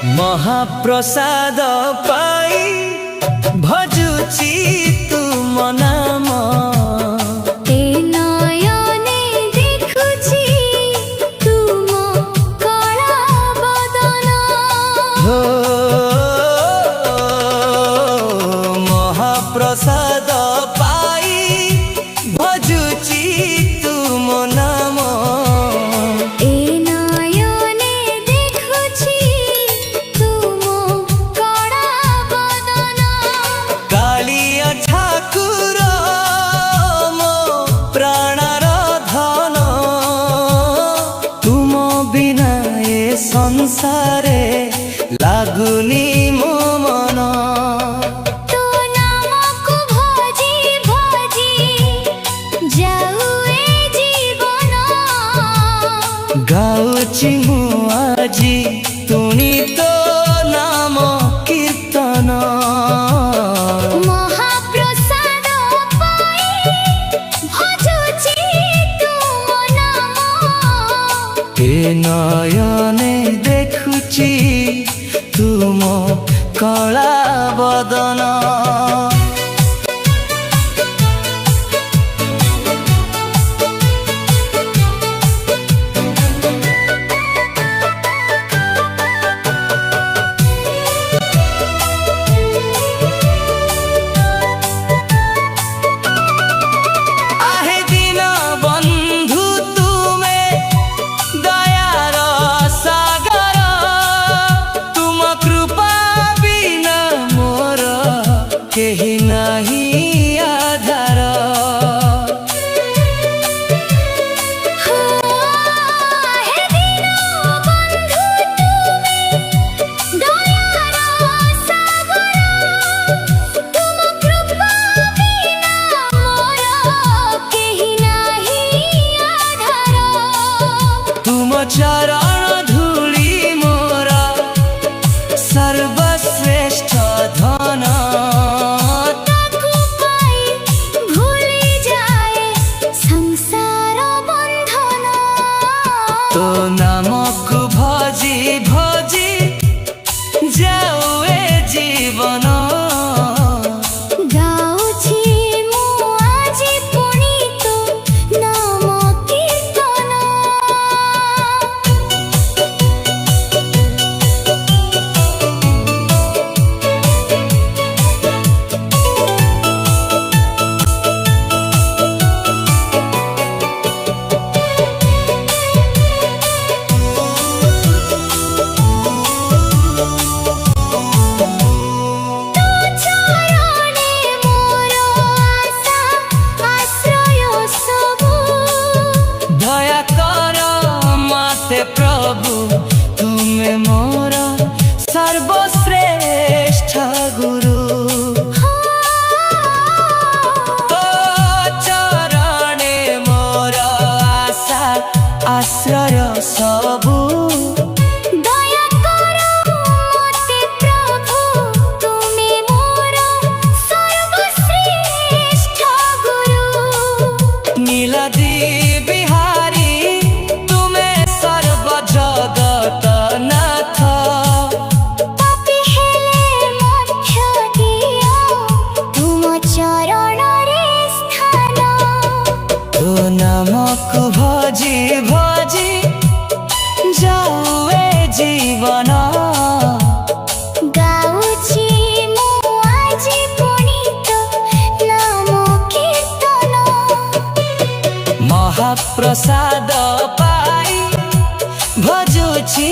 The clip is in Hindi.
महाप्रसाद पाई भजुची तुम नाम। ए नयने देखुची तुम कला बदन। हो महाप्रसाद पाई भजुची तुम नाम। ए नयने देखुची तुम कला बदन। कालिया ठाकुर मो प्राणर धन। तुम बिना ए संसारे लागुनी मो मन। तो नामको भजी भजी जाऊ ए जीवन। गाउची मु आजी तुनी तो नाम कीर्तन। महाप्रसाद पाई भजुची तुम नाम। ए नयने देखुची तुम कला बदन। आहे दीन बंधु तुमे दयार सागर। तुम कृपा बिना मोर केही नहीं आधार। हे दीन बंधु तुमे दयार सागर। तुम कृपा बिना मोर केही नाही आधार। तुम चरण धूली मोर सर्वश्रेष्ठ धन। ताकु पाई भूली जाए संसार बंधन। तो नामक भजी भजी जाऊ ए जीवन। गाउछि मु आजि पुनि तो नाम कीर्तन। चरणे मोर आशा आश्रय सबु। दया कर माते प्रभु तुमे मोर सर्वश्रेष्ठ गुरु। तो चरणे मोर आशा आश्रय सबु। दया करो मते प्रभु तुमे मोर सर्वश्रेष्ठ गुरु। नीलाद्रि बिहारी तुमे सर्व जगत नाथ। पापी हेले मोक्ष दियो तुम चरण रे स्थान। तो नामक भजी भजी जाऊ ए जीवन। गाउछि मु आजि पुनि तो नाम कीर्तन। महाप्रसाद पाई भजुची